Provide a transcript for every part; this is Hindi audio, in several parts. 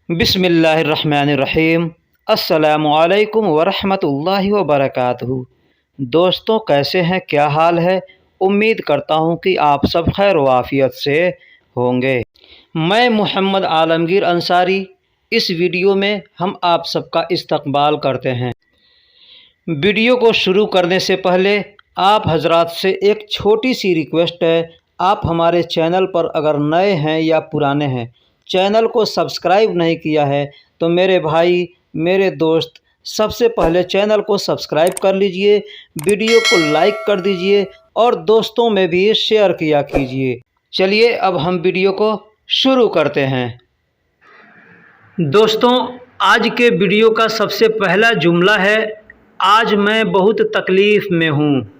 बिस्मिल्लाहिर्रहमानिर्रहीम। अस्सलामुअलैकुम वरहमतुल्लाहि वबरकातुहू। दोस्तों, कैसे हैं, क्या हाल है। उम्मीद करता हूं कि आप सब खैर वाफियत से होंगे। मैं मोहम्मद आलमगीर अंसारी। इस वीडियो में हम आप सबका इस्तकबाल करते हैं। वीडियो को शुरू करने से पहले आप हजरात से एक छोटी सी रिक्वेस्ट है। आप हमारे चैनल पर अगर नए हैं या पुराने हैं, चैनल को सब्सक्राइब नहीं किया है तो मेरे भाई, मेरे दोस्त, सबसे पहले चैनल को सब्सक्राइब कर लीजिए, वीडियो को लाइक कर दीजिए और दोस्तों में भी शेयर किया कीजिए। चलिए अब हम वीडियो को शुरू करते हैं। दोस्तों, आज के वीडियो का सबसे पहला जुमला है, आज मैं बहुत तकलीफ़ में हूँ।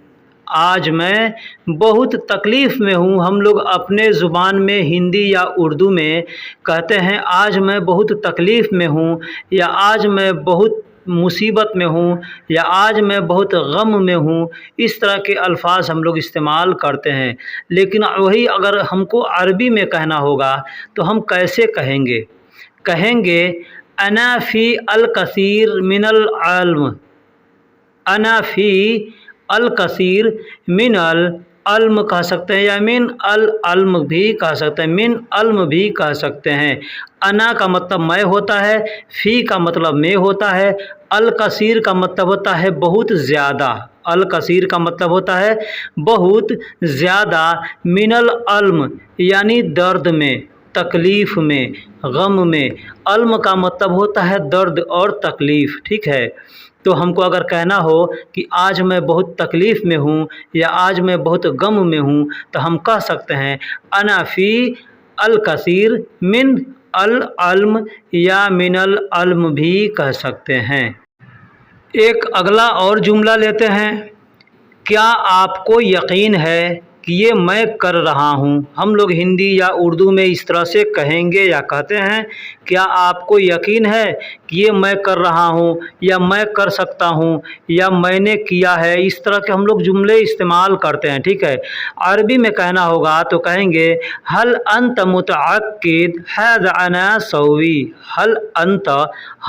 आज मैं बहुत तकलीफ़ में हूँ। हम लोग अपने ज़ुबान में हिंदी या उर्दू में कहते हैं आज मैं बहुत तकलीफ़ में हूँ, या आज मैं बहुत मुसीबत में हूँ, या आज मैं बहुत गम में हूँ। इस तरह के अल्फाज हम लोग इस्तेमाल करते हैं। लेकिन वही अगर हमको अरबी में कहना होगा तो हम कैसे कहेंगे? कहेंगे अना फ़ी अल कसीर मिनल इल्म। अना फ़ी अल कसीर मिनल अल्म कह सकते हैं, या मिन अल अल्म भी कह सकते हैं, मिन अल्म भी कह सकते हैं। अना का मतलब मैं होता है, फ़ी का मतलब में होता है, अल कसीर का मतलब होता है बहुत ज़्यादा। अल कसीर का मतलब होता है बहुत ज़्यादा, मिनल अल्म यानी दर्द में, तकलीफ़ में, गम में। अल्म का मतलब होता है दर्द और तकलीफ़, ठीक है। तो हमको अगर कहना हो कि आज मैं बहुत तकलीफ़ में हूँ या आज मैं बहुत गम में हूँ, तो हम कह सकते हैं अना फ़ी अल कसीर मिन अल अल्म, या मिनल अल्म भी कह सकते हैं। एक अगला और जुमला लेते हैं। क्या आपको यकीन है कि ये मैं कर रहा हूँ? हम लोग हिंदी या उर्दू में इस तरह से कहेंगे या कहते हैं, क्या आपको यकीन है कि ये मैं कर रहा हूँ, या मैं कर सकता हूँ, या मैंने किया है। इस तरह के हम लोग जुमले इस्तेमाल करते हैं, ठीक है। अरबी में कहना होगा तो कहेंगे हल अंत मुतअक्किद हैज़ अना सवी। हल अंत,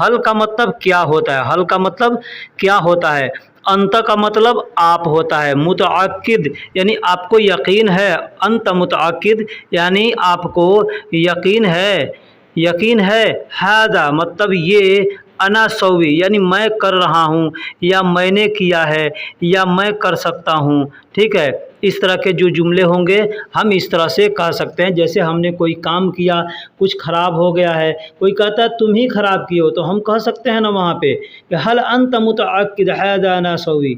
हल का मतलब क्या होता है? हल का मतलब क्या होता है? अंत का मतलब आप होता है। मुतअक्किद यानी आपको यकीन है। अंत मुतअक्किद यानी आपको यकीन है। यकीन है। हादा मतलब ये, अना सवी यानी मैं कर रहा हूँ, या मैंने किया है, या मैं कर सकता हूँ, ठीक है। इस तरह के जो जुमले होंगे हम इस तरह से कह सकते हैं। जैसे हमने कोई काम किया, कुछ ख़राब हो गया है, कोई कहता है तुम ही ख़राब किए हो, तो हम कह सकते हैं ना वहाँ पे कि हल अंत मुतअक्किद हादा अना सवी।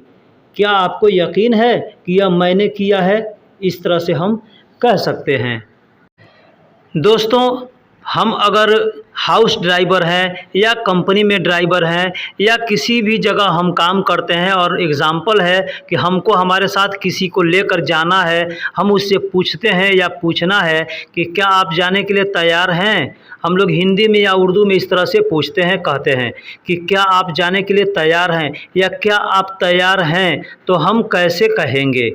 क्या आपको यकीन है कि यह मैंने किया है? इस तरह से हम कह सकते हैं। दोस्तों, हम अगर हाउस ड्राइवर हैं या कंपनी में ड्राइवर हैं या किसी भी जगह हम काम करते हैं, और एग्ज़ाम्पल है कि हमको हमारे साथ किसी को लेकर जाना है, हम उससे पूछते हैं या पूछना है कि क्या आप जाने के लिए तैयार हैं। हम लोग हिंदी में या उर्दू में इस तरह से पूछते हैं, कहते हैं कि क्या आप जाने के लिए तैयार हैं, या क्या आप तैयार हैं। तो हम कैसे कहेंगे?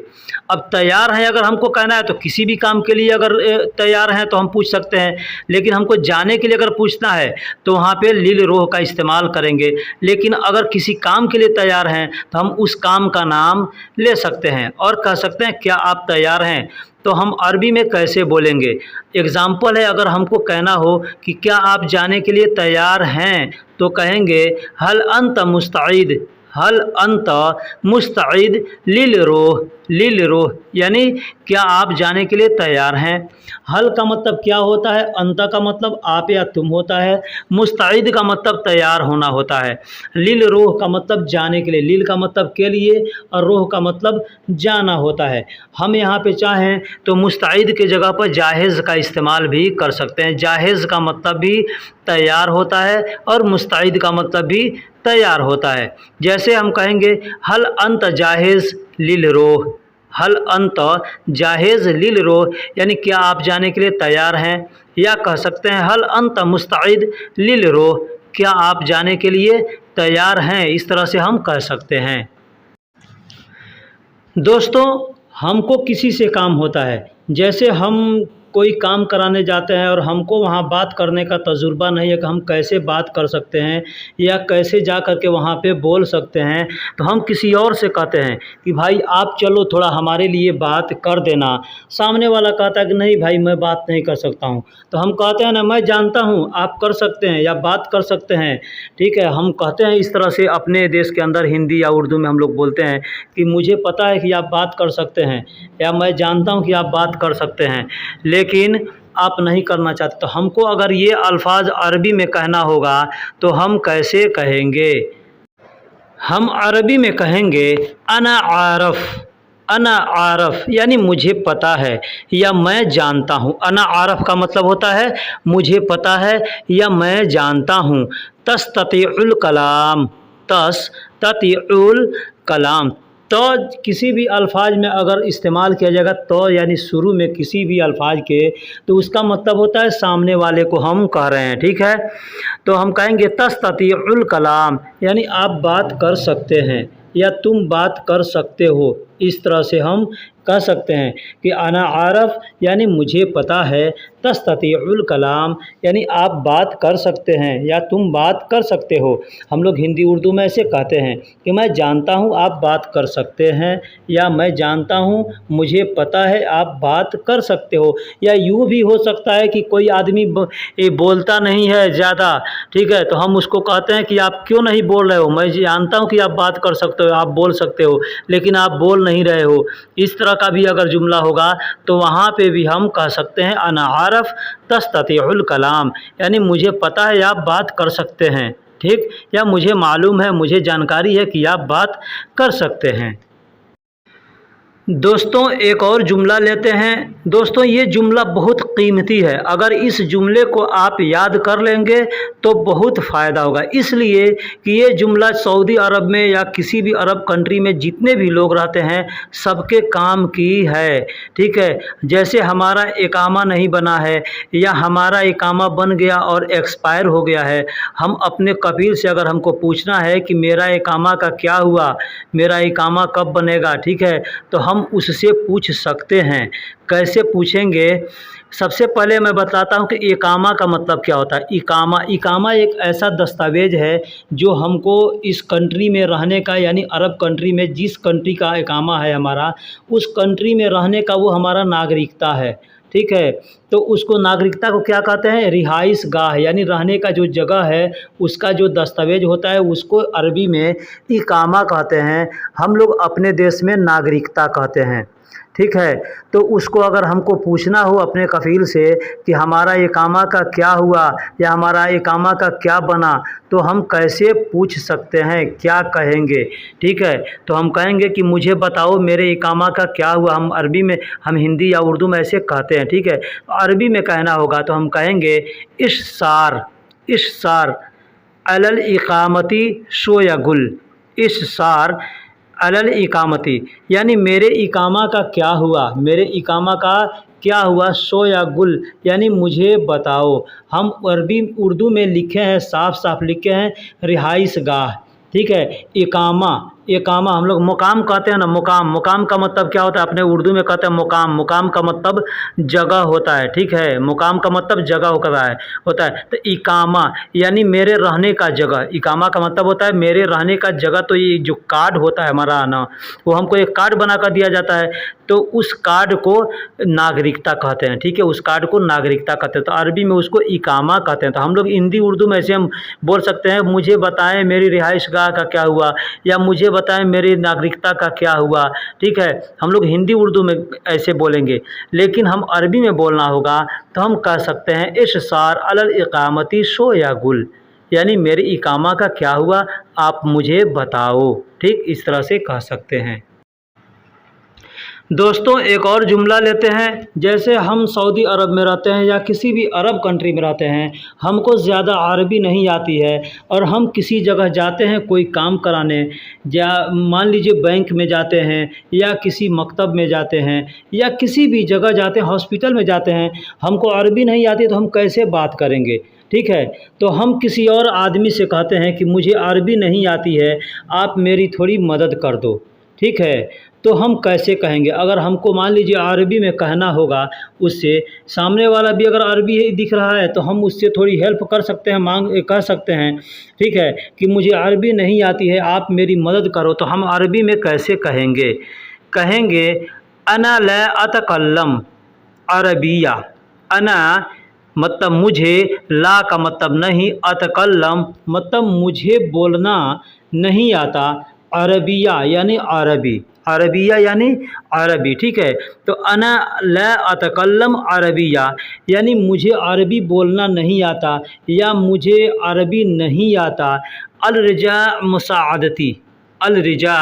अब तैयार हैं अगर हमको कहना है तो किसी भी काम के लिए अगर तैयार हैं तो हम पूछ सकते हैं। लेकिन हमको जाने के लिए अगर पूछना है तो वहाँ पे लिल रोह का इस्तेमाल करेंगे। लेकिन अगर किसी काम के लिए तैयार हैं तो हम उस काम का नाम ले सकते हैं और कह सकते हैं क्या आप तैयार हैं। तो हम अरबी में कैसे बोलेंगे? एग्ज़ाम्पल है, अगर हमको कहना हो कि क्या आप जाने के लिए तैयार हैं, तो कहेंगे हल अंत मुस्तईद। हल अंत मुस्तईद लिल रोह। लिल रोह यानी क्या आप जाने के लिए तैयार हैं। हल का मतलब क्या होता है? अंत का मतलब आप या तुम होता है। मुस्तईद का मतलब तैयार होना होता है। लिल रोह का मतलब जाने के लिए। लिल का मतलब के लिए, और रोह का मतलब जाना होता है। हम यहाँ पे चाहें तो मुस्तईद के जगह पर जाहिज़ का इस्तेमाल भी कर सकते हैं। जाहिज़ का मतलब भी तैयार होता है और मुस्तईद का मतलब भी तैयार होता है। जैसे हम कहेंगे हल अंत जाहिज़ लिल रोह। हल अंत जाहिज़ लिल रोह यानी क्या आप जाने के लिए तैयार हैं। या कह सकते हैं हल अंत मुस्तईद लिल रोह, क्या आप जाने के लिए तैयार हैं। इस तरह से हम कह सकते हैं। दोस्तों, हमको किसी से काम होता है, जैसे हम कोई काम कराने जाते हैं और हमको वहाँ बात करने का तजुर्बा नहीं है कि हम कैसे बात कर सकते हैं या कैसे जा कर के वहाँ पे बोल सकते हैं, तो हम किसी और से कहते हैं कि भाई आप चलो थोड़ा हमारे लिए बात कर देना। सामने वाला कहता है कि नहीं भाई मैं बात नहीं कर सकता हूँ, तो हम कहते हैं ना मैं जानता हूँ आप कर सकते हैं या बात कर सकते हैं। ठीक है, हम कहते हैं इस तरह से अपने देश के अंदर हिंदी या उर्दू में हम लोग बोलते हैं कि मुझे पता है कि आप बात कर सकते हैं या मैं जानता हूँ कि आप बात कर सकते हैं, लेकिन आप नहीं करना चाहते। तो हमको अगर ये अल्फाज अरबी में कहना होगा तो हम कैसे कहेंगे? हम अरबी में कहेंगे अना आरफ़। अना आरफ़ यानी मुझे पता है या मैं जानता हूँ। अना आरफ़ का मतलब होता है मुझे पता है या मैं जानता हूँ। तस्ततीउल कलाम, तस्ततीउल कलाम, तो किसी भी अल्फाज में अगर इस्तेमाल किया जाएगा तो यानी शुरू में किसी भी अल्फाज के, तो उसका मतलब होता है सामने वाले को हम कह रहे हैं। ठीक है, तो हम कहेंगे तस्ततीउल कलाम यानी आप बात कर सकते हैं या तुम बात कर सकते हो। इस तरह से हम कह सकते हैं कि अना आरफ़ यानी मुझे पता है, तस्ततीउल कलाम यानी आप बात कर सकते हैं या तुम बात कर सकते हो। हम लोग हिंदी उर्दू में ऐसे कहते हैं कि मैं जानता हूँ आप बात कर सकते हैं या मैं जानता हूँ मुझे पता है आप बात कर सकते हो। या यूँ भी हो सकता है कि कोई आदमी बोलता नहीं है ज़्यादा, ठीक है, तो हम उसको कहते हैं कि आप क्यों नहीं बोल रहे हो, मैं जानता हूँ कि आप बात कर सकते हो, आप बोल सकते हो, लेकिन आप बोल नहीं रहे हो। इस तरह का भी अगर जुमला होगा तो वहाँ पे भी हम कह सकते हैं अना आरफ़ तस्ततीउल कलाम यानी मुझे पता है आप बात कर सकते हैं। ठीक, या मुझे मालूम है, मुझे जानकारी है कि आप बात कर सकते हैं। दोस्तों एक और जुमला लेते हैं। दोस्तों ये जुमला बहुत कीमती है, अगर इस जुमले को आप याद कर लेंगे तो बहुत फ़ायदा होगा। इसलिए कि ये जुमला सऊदी अरब में या किसी भी अरब कंट्री में जितने भी लोग रहते हैं सबके काम की है। ठीक है, जैसे हमारा इकामा नहीं बना है या हमारा इकामा बन गया और एक्सपायर हो गया है, हम अपने कफील से अगर हमको पूछना है कि मेरा इकामा का क्या हुआ, मेरा इकामा कब बनेगा, ठीक है, तो हम उससे पूछ सकते हैं। कैसे पूछेंगे? सबसे पहले मैं बताता हूं कि इकामा का मतलब क्या होता है। इकामा एक ऐसा दस्तावेज़ है जो हमको इस कंट्री में रहने का, यानी अरब कंट्री में जिस कंट्री का इकामा है हमारा, उस कंट्री में रहने का वो हमारा नागरिकता है। ठीक है, तो उसको नागरिकता को क्या कहते हैं? रिहाइश गाह, यानी रहने का जो जगह है उसका जो दस्तावेज होता है उसको अरबी में इकामा कहते हैं। हम लोग अपने देश में नागरिकता कहते हैं। ठीक है, तो उसको अगर हमको पूछना हो अपने कफ़ील से कि हमारा इकामा का क्या हुआ या हमारा इकामा का क्या बना, तो हम कैसे पूछ सकते हैं, क्या कहेंगे? ठीक है, तो हम कहेंगे कि मुझे बताओ मेरे इकामा का क्या हुआ। हम अरबी में, हम हिंदी या उर्दू में ऐसे कहते हैं। ठीक है, तो अरबी में कहना होगा तो हम कहेंगे इश्सार अलल इकामती शोयगुल। इश्सार अलल इकामती यानी मेरे इकामा का क्या हुआ, मेरे इकामा का क्या हुआ, शो या गुल यानी मुझे बताओ। हम अरबी उर्दू में लिखे हैं, साफ साफ लिखे हैं रिहाइश गाह। ठीक है, इकामा हम लोग मुकाम कहते हैं ना। मुकाम का मतलब क्या होता है? अपने उर्दू में कहते हैं मुकाम का मतलब जगह होता है। ठीक है, मुकाम का मतलब जगह होता है। तो इकामा यानी मेरे रहने का जगह, इकामा का मतलब होता है मेरे रहने का जगह। तो ये जो कार्ड होता है हमारा ना, वो हमको एक कार्ड बना कर दिया जाता है, तो उस कार्ड को नागरिकता कहते हैं। ठीक है, उस कार्ड को नागरिकता कहते हैं, तो अरबी में उसको इकामा कहते हैं। तो हम लोग हिंदी उर्दू में ऐसे हम बोल सकते हैं, मुझे बताएं मेरी रिहाइश गाह का क्या हुआ, या मुझे बताएं मेरी नागरिकता का क्या हुआ। ठीक है, हम लोग हिंदी उर्दू में ऐसे बोलेंगे, लेकिन हम अरबी में बोलना होगा तो हम कह सकते हैं इश्सार अलल इकामती शो या गुल, यानी मेरे इकामा का क्या हुआ आप मुझे बताओ। ठीक, इस तरह से कह सकते हैं। दोस्तों एक और जुमला लेते हैं। जैसे हम सऊदी अरब में रहते हैं या किसी भी अरब कंट्री में रहते हैं, हमको ज़्यादा अरबी नहीं आती है और हम किसी जगह जाते हैं कोई काम कराने, या मान लीजिए बैंक में जाते हैं या किसी मकतब में जाते हैं या किसी भी जगह जाते हैं, हॉस्पिटल में जाते हैं, हमको अरबी नहीं आती तो हम कैसे बात करेंगे? ठीक है, तो हम किसी और आदमी से कहते हैं कि मुझे अरबी नहीं आती है, आप मेरी थोड़ी मदद कर दो। ठीक है। तो हम कैसे कहेंगे? अगर हमको मान लीजिए अरबी में कहना होगा उससे, सामने वाला भी अगर अरबी ही दिख रहा है तो हम उससे थोड़ी हेल्प कर सकते हैं, कह सकते हैं, ठीक है, कि मुझे अरबी नहीं आती है, आप मेरी मदद करो। तो हम अरबी में कैसे कहेंगे? कहेंगे अना ला अतकल्लम अरबिया। अना मतलब मुझे, ला का मतलब नहीं, अतकल्लम मतलब मुझे बोलना नहीं आता, अरबिया यानी अरबी, अरबिया यानी अरबी, ठीक है। तो अना ला अतकल्लम अरबिया यानी मुझे अरबी बोलना नहीं आता या मुझे अरबी नहीं आता। अलरजा मुसाअदती, अलरजा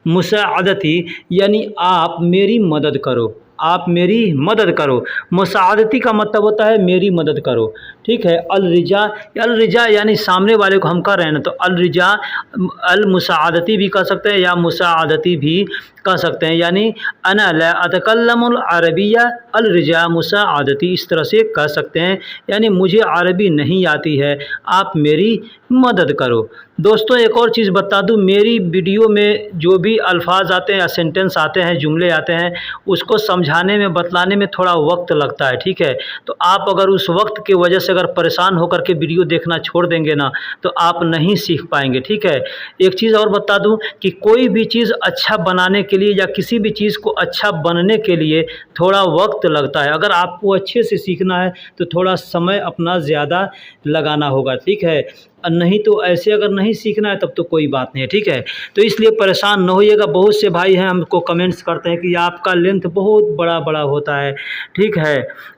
मुसाअदती यानी आप मेरी मदद करो, आप मेरी मदद करो। मुसाअदती का मतलब होता है मेरी मदद करो, ठीक है। अलरिजा, अलरिजा यानी सामने वाले को हम कह रहे हैं ना, तो अलरिजा अल मुसाअदती भी कह सकते हैं या मुसाअदती भी कह सकते हैं, यानी अना ला अतकल्लमुल अरबिया अलरिजा मुसाअदती, इस तरह से कह सकते हैं, यानी मुझे अरबी नहीं आती है, आप मेरी मदद करो। दोस्तों एक और चीज़ बता दूं, मेरी वीडियो में जो भी अल्फाज आते हैं या सेंटेंस आते हैं, जुमले आते हैं, उसको समझाने में, बतलाने में थोड़ा वक्त लगता है, ठीक है। तो आप अगर उस वक्त की वजह से अगर परेशान होकर के वीडियो देखना छोड़ देंगे ना, तो आप नहीं सीख पाएंगे, ठीक है। एक चीज़ और बता दूं कि कोई भी चीज़ अच्छा बनाने के लिए या किसी भी चीज़ को अच्छा बनने के लिए थोड़ा वक्त लगता है। अगर आपको अच्छे से सीखना है तो थोड़ा समय अपना ज़्यादा लगाना होगा, ठीक है। नहीं तो ऐसे अगर नहीं सीखना है तब तो कोई बात नहीं है, ठीक है। तो इसलिए परेशान न होइएगा। बहुत से भाई हैं हमको कमेंट्स करते हैं कि आपका लेंथ बहुत बड़ा बड़ा होता है, ठीक है,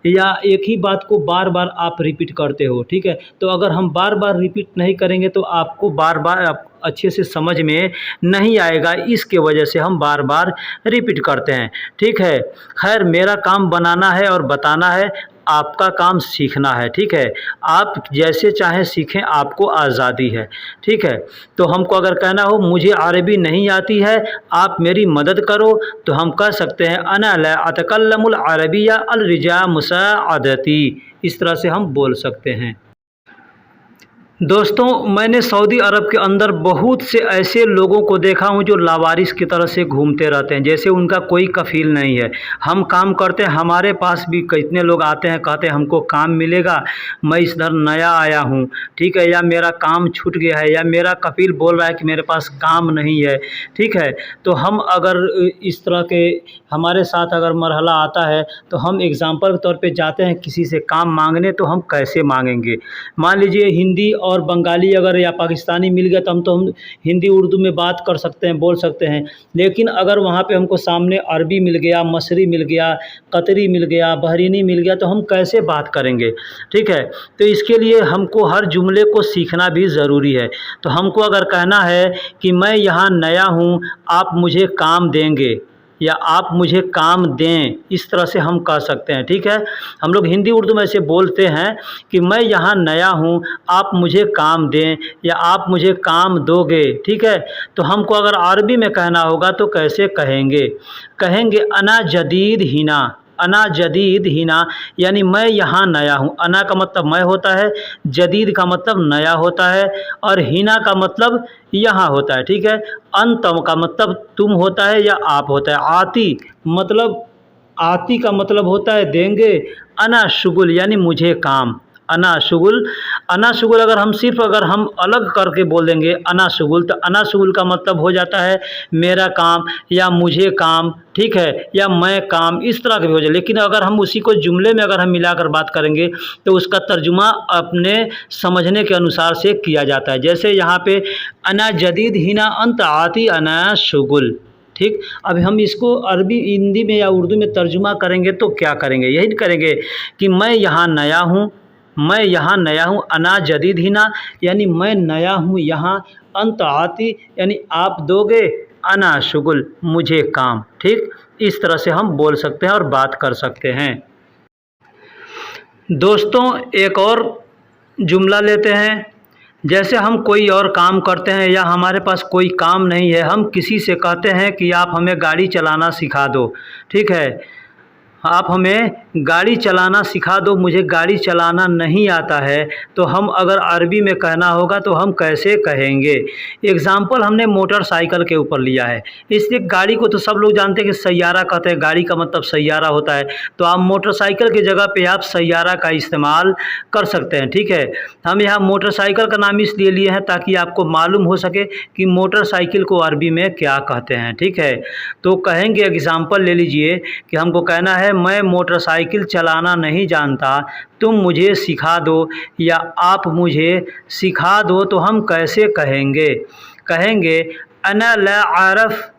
या एक ही बात को बार बार आप रिपीट करते हो, ठीक है। तो अगर हम बार बार रिपीट नहीं करेंगे तो आपको बार बार अच्छे से समझ में नहीं आएगा, इसके वजह से हम बार बार रिपीट करते हैं, ठीक है। खैर मेरा काम बनाना है और बताना है, आपका काम सीखना है, ठीक है। आप जैसे चाहें सीखें, आपको आज़ादी है, ठीक है। तो हमको अगर कहना हो मुझे अरबी नहीं आती है, आप मेरी मदद करो, तो हम कह सकते हैं अना ला अतकल्लमुल अरबिया अलरिजा मुसाअदती, इस तरह से हम बोल सकते हैं। दोस्तों मैंने सऊदी अरब के अंदर बहुत से ऐसे लोगों को देखा हूँ जो लावारिस की तरह से घूमते रहते हैं, जैसे उनका कोई कफ़ील नहीं है। हम काम करते हैं, हमारे पास भी कितने लोग आते हैं, कहते हैं हमको काम मिलेगा, मैं इधर नया आया हूँ, ठीक है, या मेरा काम छूट गया है, या मेरा कफ़ील बोल रहा है कि मेरे पास काम नहीं है, ठीक है। तो हम अगर इस तरह के हमारे साथ अगर मरहला आता है तो हम एग्ज़ाम्पल के तौर पे जाते हैं किसी से काम मांगने, तो हम कैसे मांगेंगे? मान लीजिए हिंदी और बंगाली अगर या पाकिस्तानी मिल गया तो हम हिंदी उर्दू में बात कर सकते हैं, बोल सकते हैं। लेकिन अगर वहाँ पे हमको सामने अरबी मिल गया, मसरी मिल गया, कतरी मिल गया, बहरीनी मिल गया, तो हम कैसे बात करेंगे, ठीक है। तो इसके लिए हमको हर जुमले को सीखना भी ज़रूरी है। तो हमको अगर कहना है कि मैं यहाँ नया हूँ, आप मुझे काम देंगे, या आप मुझे काम दें, इस तरह से हम कह सकते हैं, ठीक है। हम लोग हिंदी उर्दू में ऐसे बोलते हैं कि मैं यहाँ नया हूँ, आप मुझे काम दें या आप मुझे काम दोगे, ठीक है। तो हमको अगर अरबी में कहना होगा तो कैसे कहेंगे? कहेंगे अना जदीद हिना, अना जदीद हिना यानी मैं यहाँ नया हूँ। अना का मतलब मैं होता है, जदीद का मतलब नया होता है, और हिना का मतलब यहाँ होता है, ठीक है। अंतम का मतलब तुम होता है या आप होता है। आती मतलब, आती का मतलब होता है देंगे। अना शुगुल यानी मुझे काम, अना शुगुल। अना शुगुल अगर हम सिर्फ अगर हम अलग करके बोल देंगे अना शुगुल, तो अना शुगुल का मतलब हो जाता है मेरा काम या मुझे काम, ठीक है, या मैं काम, इस तरह के भी हो जाए। लेकिन अगर हम उसी को जुमले में अगर हम मिलाकर बात करेंगे तो उसका तर्जुमा अपने समझने के अनुसार से किया जाता है। जैसे यहाँ पे अना जदीद हिना अंत आती अना शुगुल, ठीक। अब हम इसको अरबी, हिंदी में या उर्दू में तर्जुमा करेंगे तो क्या करेंगे? यही करेंगे कि मैं यहाँ नया हूँ, मैं यहाँ नया हूँ, अना जदीद हिना यानी मैं नया हूँ यहाँ, अंत आती यानी आप दोगे, अना शुगुल मुझे काम, ठीक। इस तरह से हम बोल सकते हैं और बात कर सकते हैं। दोस्तों एक और जुमला लेते हैं। जैसे हम कोई और काम करते हैं या हमारे पास कोई काम नहीं है, हम किसी से कहते हैं कि आप हमें गाड़ी चलाना सिखा दो, ठीक है। आप हमें गाड़ी चलाना सिखा दो, मुझे गाड़ी चलाना नहीं आता है। तो हम अगर अरबी में कहना होगा तो हम कैसे कहेंगे। एग्ज़ाम्पल हमने मोटरसाइकिल के ऊपर लिया है, इसलिए गाड़ी को तो सब लोग जानते हैं कि सैयारा कहते हैं, गाड़ी का मतलब सैयारा होता है। तो आप मोटरसाइकिल की जगह पे आप सैयारा का इस्तेमाल कर सकते हैं। ठीक है, हम यहाँ मोटरसाइकिल का नाम इसलिए लिए हैं ताकि आपको मालूम हो सके कि मोटरसाइकिल को अरबी में क्या कहते हैं। ठीक है, तो कहेंगे, एग्ज़ाम्पल ले लीजिए कि हमको कहना है मैं मोटरसाइकिल चलाना नहीं जानता, तुम मुझे सिखा दो या आप मुझे सिखा दो। तो हम कैसे कहेंगे। कहेंगे अना ला आरफ,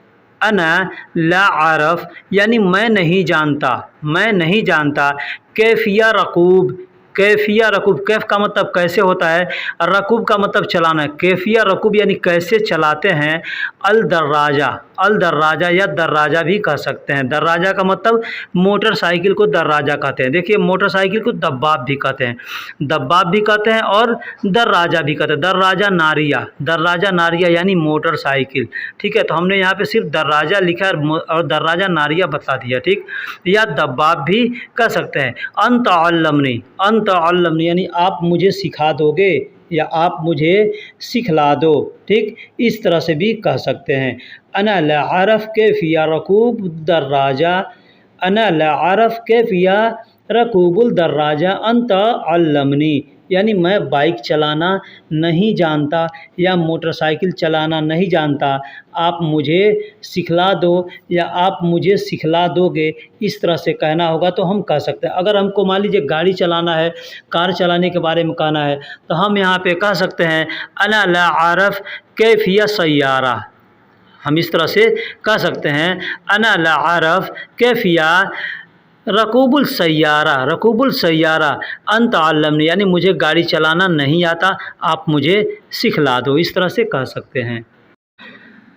अना ला आरफ यानी मैं नहीं जानता, मैं नहीं जानता। कैफिया रकूब, कैफिया रकूब, कैफ का मतलब कैसे होता है, रकूब का मतलब चलाना है। कैफिया रकूब यानी कैसे चलाते हैं। अल दर्राजा, अल दर्राजा या दर्राजा भी कह सकते हैं। दर्राजा का मतलब मोटरसाइकिल को दर्राजा कहते हैं। देखिए मोटरसाइकिल को दब्बाब भी कहते हैं, दब्बाब भी कहते हैं और दर्राजा भी कहते हैं। दर्राजा नारिया, दर्राजा नारिया यानी मोटरसाइकिल। ठीक है, तो हमने यहाँ पे सिर्फ दर्राजा लिखा और दर्राजा नारिया बता दिया। ठीक, या दब्बाब भी कह सकते हैं। अंत अल्लमनी, अंत अल्लमनी यानी आप मुझे सिखा दोगे या आप मुझे सिखला दो। ठीक, इस तरह से भी कह सकते हैं। अना ला आरफ कैफिया रकूब दर्राजा, अना ला आरफ कैफिया रकूबुल दर्राजा अंत अल्लमनी यानी मैं बाइक चलाना नहीं जानता या मोटरसाइकिल चलाना नहीं जानता, आप मुझे सिखला दो या आप मुझे सिखला दोगे। इस तरह से कहना होगा तो हम कह सकते हैं। अगर हमको मान लीजिए गाड़ी चलाना है, कार चलाने के बारे में कहना है, तो हम यहाँ पे कह सकते हैं अना ला आरफ कैफिया सैयारा। हम इस तरह से कह सकते हैं अना ला आरफ कैफिया रकूबुल सैयारा, रकूबुल सैयारा अंत अल्लमनी यानी मुझे गाड़ी चलाना नहीं आता, आप मुझे सिखला दो। इस तरह से कह सकते हैं।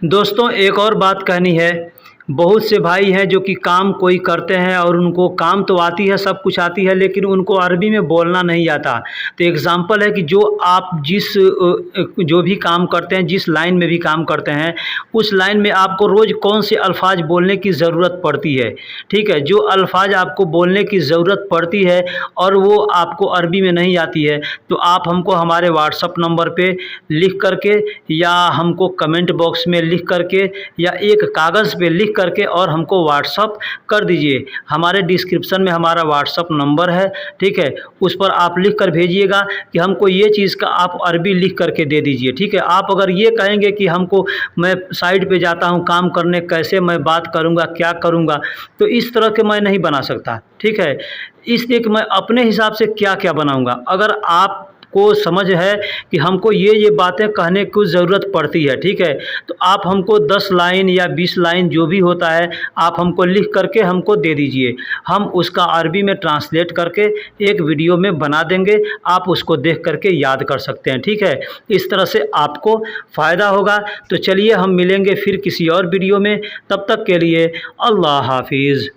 दोस्तों एक और बात कहनी है, बहुत से भाई हैं जो कि काम कोई करते हैं और उनको काम तो आती है, सब कुछ आती है, लेकिन उनको अरबी में बोलना नहीं आता। तो एग्ज़ाम्पल है कि जो आप जो भी काम करते हैं, जिस लाइन में भी काम करते हैं, उस लाइन में आपको रोज़ कौन से अल्फाज बोलने की ज़रूरत पड़ती है। ठीक है, जो अल्फाज आपको बोलने की ज़रूरत पड़ती है और वो आपको अरबी में नहीं आती है, तो आप हमको हमारे व्हाट्सअप नंबर पे लिख करके या हमको कमेंट बॉक्स में लिख करके या एक कागज़ पे लिख करके और हमको व्हाट्सअप कर दीजिए। हमारे डिस्क्रिप्शन में हमारा व्हाट्सअप नंबर है। ठीक है, उस पर आप लिख कर भेजिएगा कि हमको ये चीज़ का आप अरबी लिख करके दे दीजिए। ठीक है, आप अगर ये कहेंगे कि हमको मैं साइड पे जाता हूँ काम करने, कैसे मैं बात करूँगा, क्या करूँगा, तो इस तरह के मैं नहीं बना सकता। ठीक है, इसलिए कि मैं अपने हिसाब से क्या क्या बनाऊँगा। अगर आप को समझ है कि हमको ये बातें कहने की ज़रूरत पड़ती है, ठीक है, तो आप हमको 10 लाइन या 20 लाइन जो भी होता है आप हमको लिख करके हमको दे दीजिए। हम उसका अरबी में ट्रांसलेट करके एक वीडियो में बना देंगे, आप उसको देख करके याद कर सकते हैं। ठीक है, इस तरह से आपको फ़ायदा होगा। तो चलिए हम मिलेंगे फिर किसी और वीडियो में, तब तक के लिए अल्लाह हाफिज़।